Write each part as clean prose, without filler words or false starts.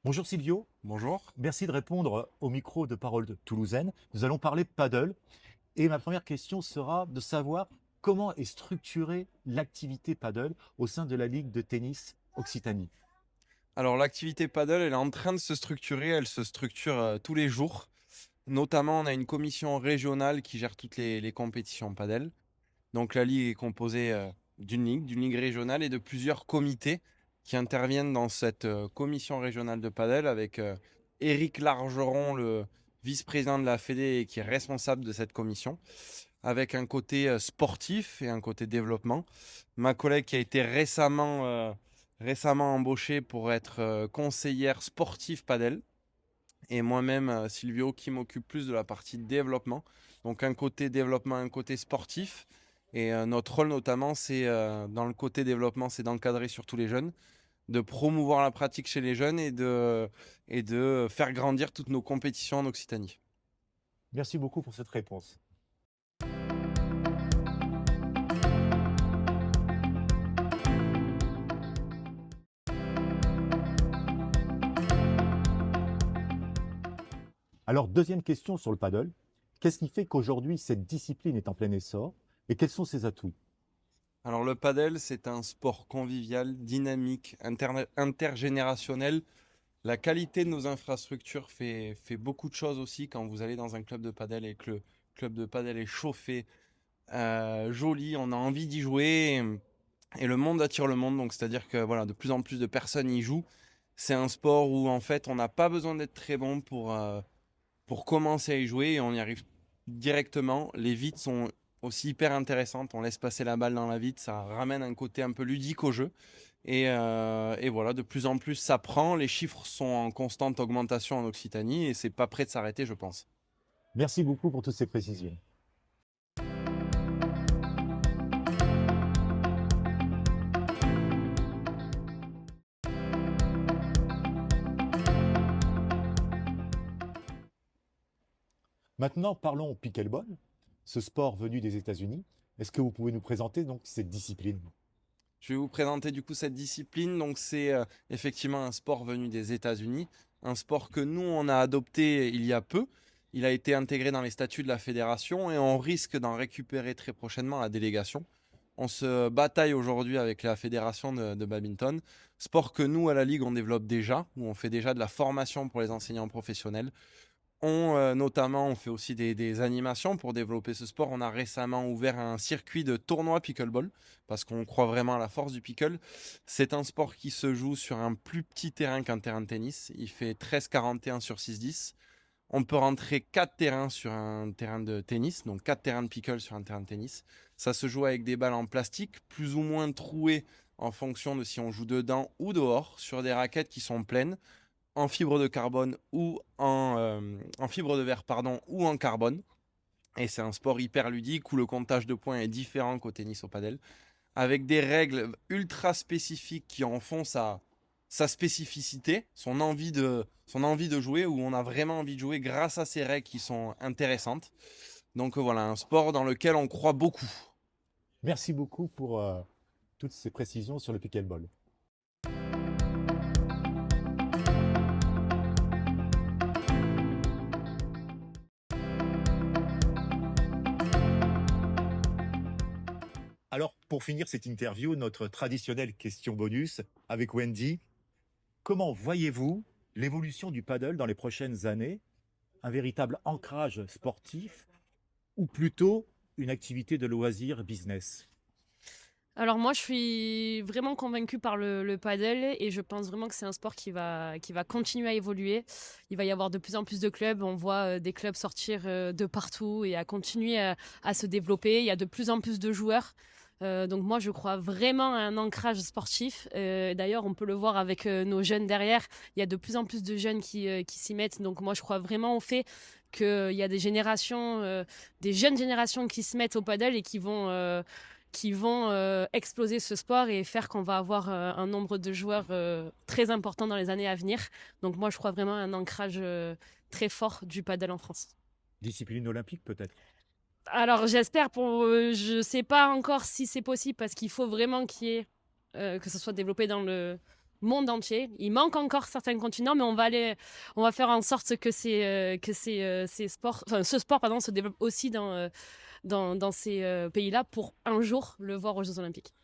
Bonjour Silvio, Bonjour. merci de répondre au micro de Parole de Toulousaine. Nous allons parler paddle et ma première question sera de savoir comment est structurée l'activité paddle au sein de la Ligue de tennis Occitanie. Alors l'activité paddle, elle est en train de se structurer, elle se structure tous les jours. Notamment, on a une commission régionale qui gère toutes les compétitions paddle. Donc la ligue est composée d'une ligue régionale et de plusieurs comités qui interviennent dans cette commission régionale de paddle avec Éric Largeron, le vice-président de la Fédé et qui est responsable de cette commission, avec un côté sportif et un côté développement. Ma collègue qui a été récemment embauchée pour être conseillère sportive padel. Et moi-même, Silvio, qui m'occupe plus de la partie développement. Donc un côté développement, un côté sportif. Et notre rôle notamment, c'est dans le côté développement, c'est d'encadrer surtout les jeunes, de promouvoir la pratique chez les jeunes et de faire grandir toutes nos compétitions en Occitanie. Merci beaucoup pour cette réponse. Alors, deuxième question sur le paddle. Qu'est-ce qui fait qu'aujourd'hui cette discipline est en plein essor et quels sont ses atouts? Alors le padel, c'est un sport convivial, dynamique, intergénérationnel. La qualité de nos infrastructures fait beaucoup de choses aussi quand vous allez dans un club de padel et que le club de padel est chauffé, joli, on a envie d'y jouer et le monde attire le monde. Donc c'est-à-dire que voilà, de plus en plus de personnes y jouent. C'est un sport où en fait on n'a pas besoin d'être très bon pour commencer à y jouer et on y arrive directement. Les vides sont aussi hyper intéressantes. On laisse passer la balle dans la vide, ça ramène un côté un peu ludique au jeu. Et voilà, de plus en plus ça prend. Les chiffres sont en constante augmentation en Occitanie et c'est pas prêt de s'arrêter, je pense. Merci beaucoup pour toutes ces précisions. Maintenant, parlons au pickleball, ce sport venu des États-Unis. Est-ce que vous pouvez nous présenter donc cette discipline? Je vais vous présenter du coup cette discipline. Donc c'est effectivement un sport venu des États-Unis, un sport que nous on a adopté il y a peu. Il a été intégré dans les statuts de la fédération et on risque d'en récupérer très prochainement la délégation. On se bataille aujourd'hui avec la fédération de badminton, sport que nous à la Ligue on développe déjà, où on fait déjà de la formation pour les enseignants professionnels. Notamment, on fait aussi des animations pour développer ce sport. On a récemment ouvert un circuit de tournoi pickleball parce qu'on croit vraiment à la force du pickle. C'est un sport qui se joue sur un plus petit terrain qu'un terrain de tennis. Il fait 13,41 sur 6,10. On peut rentrer 4 terrains sur un terrain de tennis, donc 4 terrains de pickle sur un terrain de tennis. Ça se joue avec des balles en plastique, plus ou moins trouées en fonction de si on joue dedans ou dehors, sur des raquettes qui sont pleines en fibre de carbone ou en fibre de verre pardon, ou en carbone. Et c'est un sport hyper ludique où le comptage de points est différent qu'au tennis au padel, avec des règles ultra spécifiques qui en font sa spécificité, son envie de jouer, où on a vraiment envie de jouer grâce à ces règles qui sont intéressantes. Donc voilà, un sport dans lequel on croit beaucoup. Merci beaucoup pour toutes ces précisions sur le pickleball. Alors, pour finir cette interview, notre traditionnelle question bonus avec Wendy, comment voyez-vous l'évolution du paddle dans les prochaines années? Un véritable ancrage sportif ou plutôt une activité de loisir business? Alors moi, je suis vraiment convaincue par le paddle et je pense vraiment que c'est un sport qui va continuer à évoluer. Il va y avoir de plus en plus de clubs. On voit des clubs sortir de partout et à continuer à se développer. Il y a de plus en plus de joueurs. Donc moi, je crois vraiment à un ancrage sportif. D'ailleurs, on peut le voir avec nos jeunes derrière. Il y a de plus en plus de jeunes qui s'y mettent. Donc moi, je crois vraiment au fait qu'il y a des générations, des jeunes générations qui se mettent au paddle et qui vont exploser ce sport et faire qu'on va avoir un nombre de joueurs très important dans les années à venir. Donc moi, je crois vraiment à un ancrage très fort du paddle en France. Discipline olympique peut-être? Alors j'espère je sais pas encore si c'est possible parce qu'il faut vraiment qu'il y ait que ça soit développé monde entier. Il manque encore certains continents, mais on va faire en sorte que ces sports, enfin, ce sport pardon, se développe aussi dans ces pays-là pour un jour le voir aux Jeux Olympiques.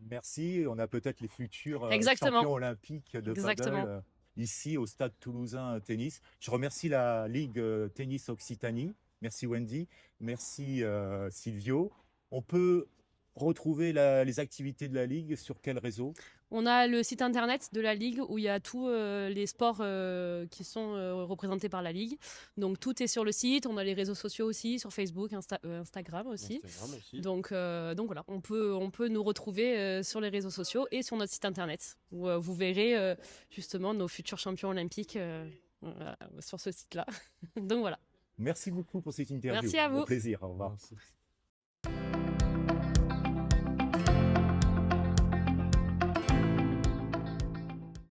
Merci. On a peut-être les futurs Exactement. champions olympiques de Exactement. paddle ici au Stade Toulousain Tennis. Je remercie la Ligue Tennis Occitanie. Merci Wendy. Merci Silvio. On peut retrouver les activités de la Ligue sur quel réseau? On a le site internet de la Ligue où il y a tous les sports qui sont représentés par la Ligue. Donc tout est sur le site. On a les réseaux sociaux aussi, sur Facebook, Instagram aussi. Instagram aussi. Donc voilà, on peut nous retrouver sur les réseaux sociaux et sur notre site internet où vous verrez justement nos futurs champions olympiques sur ce site-là. Donc voilà. Merci beaucoup pour cette interview. Merci à vous. Au plaisir. Au revoir. Merci.